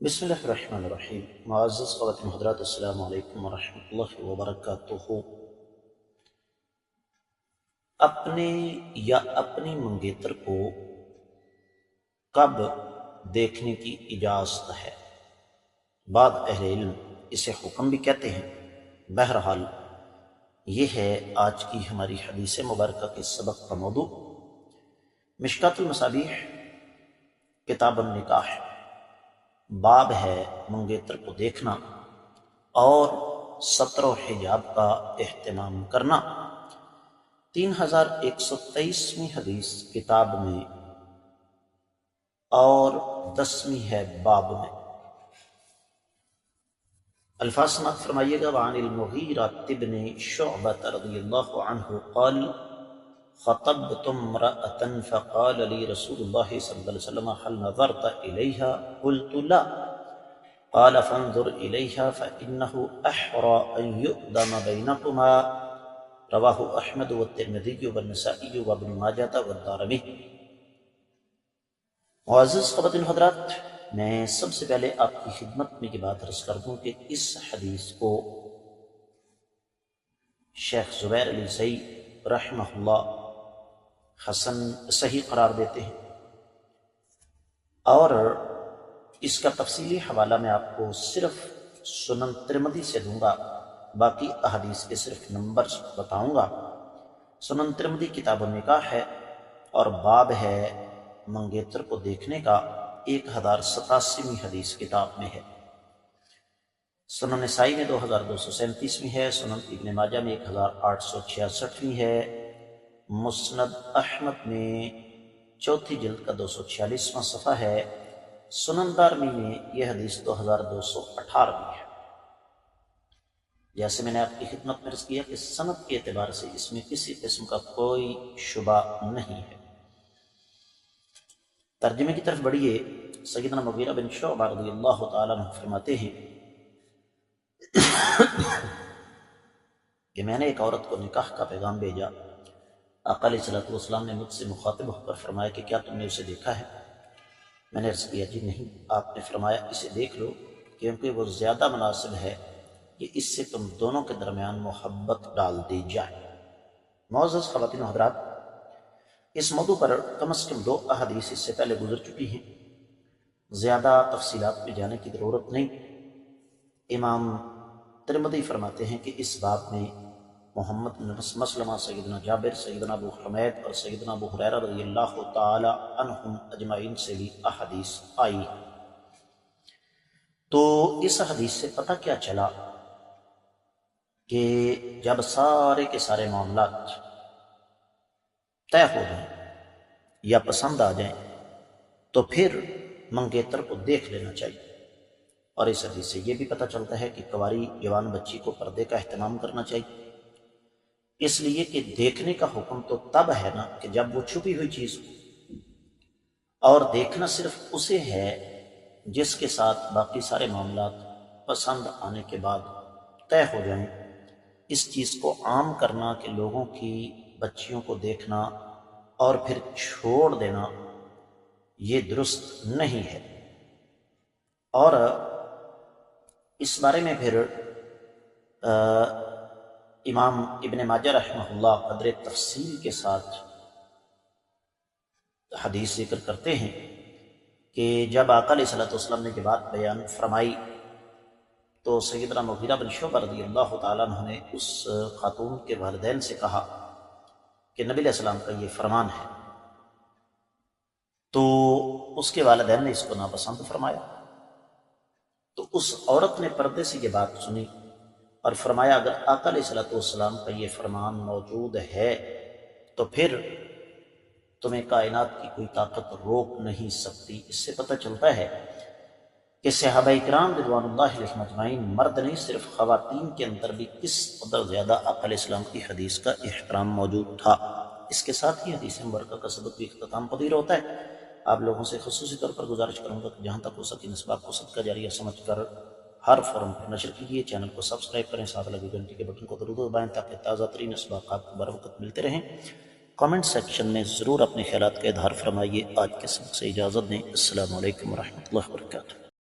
بسم اللہ الرحمن الرحیم۔ معزز خواتین حضرات، السلام علیکم ورحمۃ اللہ وبرکاتہ۔ اپنے یا اپنی منگیتر کو کب دیکھنے کی اجازت ہے؟ بعض اہل علم اسے حکم بھی کہتے ہیں۔ بہرحال یہ ہے آج کی ہماری حدیث مبارکہ کے سبق کا موضوع۔ مشکات المصابیح کتاب النکاح باب ہے منگیتر کو دیکھنا اور ستر و حجاب کا اہتمام کرنا۔ 3123ویں حدیث کتاب میں اور 10ویں ہے باب میں۔ الفاظ سماعت فرمائیے گا۔ وعن المغیرہ بن شعبۃ رضی اللہ عنہ قال خطبت امرأة فقال لي رسول الله صلى الله عليه وسلم هل نظرت إليها؟ قلت لا. قال فانظر إليها فإنه أحرى أن يؤدم بينكما. رواه أحمد والترمذي والنسائي وابن ماجہ والدارمی۔ معزز خواتین حضرات، میں سب سے پہلے آپ کی خدمت میں یہ بات عرض کر دوں کہ اس حدیث کو شیخ زبیر علی زئی رحمہ اللہ حسن صحیح قرار دیتے ہیں، اور اس کا تفصیلی حوالہ میں آپ کو صرف سنن ترمذی سے دوں گا، باقی احادیث کے صرف نمبرز بتاؤں گا۔ سنن ترمذی کتاب النکاح ہے اور باب ہے منگیتر کو دیکھنے کا، 1087ویں حدیث کتاب میں ہے۔ سنن نسائی میں 2237ویں ہے، سنن ابن ماجہ میں 1866ویں ہے، مسند احمد میں چوتھی جلد کا 246واں صفحہ ہے، سنن دارمی میں یہ حدیث 2218ویں ہے۔ جیسے میں نے آپ کی خدمت میں عرض کیا کہ سند کے اعتبار سے اس میں کسی قسم کا کوئی شبہ نہیں ہے۔ ترجمے کی طرف بڑھیے۔ سیدنا مغیرہ بن شعبہ رضی اللہ تعالیٰ عنہ فرماتے ہیں کہ میں نے ایک عورت کو نکاح کا پیغام بھیجا۔ آقا علیہ الصلوۃ والسلام نے مجھ سے مخاطب ہو کر فرمایا کہ کیا تم نے اسے دیکھا ہے؟ میں نے عرض کیا جی نہیں۔ آپ نے فرمایا اسے دیکھ لو، کیونکہ وہ زیادہ مناسب ہے کہ اس سے تم دونوں کے درمیان محبت ڈال دی جائے۔ معزز خواتین و حضرات، اس موضوع پر کم از کم 2 احادیث اس سے پہلے گزر چکی ہیں، زیادہ تفصیلات میں جانے کی ضرورت نہیں۔ امام ترمذی فرماتے ہیں کہ اس باب میں محمد بن مسلمہ، سیدنا جابر، سیدنا ابو حمید اور سیدنا ابو ہریرہ رضی اللہ تعالی عنہم اجمعین سے بھی احادیث آئی۔ تو اس حدیث سے پتہ کیا چلا کہ جب سارے کے سارے معاملات طے ہو جائیں یا پسند آ جائیں تو پھر منگیتر کو دیکھ لینا چاہیے۔ اور اس حدیث سے یہ بھی پتہ چلتا ہے کہ کنواری جوان بچی کو پردے کا اہتمام کرنا چاہیے، اس لیے کہ دیکھنے کا حکم تو تب ہے نا کہ جب وہ چھپی ہوئی چیز ہو، اور دیکھنا صرف اسے ہے جس کے ساتھ باقی سارے معاملات پسند آنے کے بعد طے ہو جائیں۔ اس چیز کو عام کرنا کہ لوگوں کی بچیوں کو دیکھنا اور پھر چھوڑ دینا، یہ درست نہیں ہے۔ اور اس بارے میں پھر امام ابن ماجہ رحمہ اللہ قدر تفصیل کے ساتھ حدیث ذکر کرتے ہیں کہ جب آقا علیہ الصلوۃ والسلام نے یہ بات بیان فرمائی تو سیدنا مغیرہ بن شعبہ رضی اللہ تعالیٰ عنہ نے اس خاتون کے والدین سے کہا کہ نبی علیہ السلام کا یہ فرمان ہے، تو اس کے والدین نے اس کو ناپسند فرمایا۔ تو اس عورت نے پردے سے یہ بات سنی اور فرمایا اگر آقا علیہ الصلوۃ والسلام کا یہ فرمان موجود ہے تو پھر تمہیں کائنات کی کوئی طاقت روک نہیں سکتی۔ اس سے پتہ چلتا ہے کہ صحابہ کرام رضوان اللہ علیہم اجمعین، مرد نہیں صرف خواتین کے اندر بھی کس قدر زیادہ آقا علیہ السلام کی حدیث کا احترام موجود تھا۔ اس کے ساتھ ہی حدیث مبارکہ کا سبق بھی اختتام پذیر ہوتا ہے۔ آپ لوگوں سے خصوصی طور پر گزارش کروں گا کہ جہاں تک ہو سکے ان اسباق کو صدقہ جاریہ سمجھ کر ہر فورم پر نشر کیجیے، چینل کو سبسکرائب کریں، ساتھ لگے گھنٹی کے بٹن کو ضرور دبائیں تاکہ تازہ ترین اسباق آپ کو بر وقت ملتے رہیں۔ کامنٹ سیکشن میں ضرور اپنے خیالات کا اظہار فرمائیے۔ آج کے سبق سے اجازت دیں۔ السلام علیکم ورحمۃ اللہ وبرکاتہ۔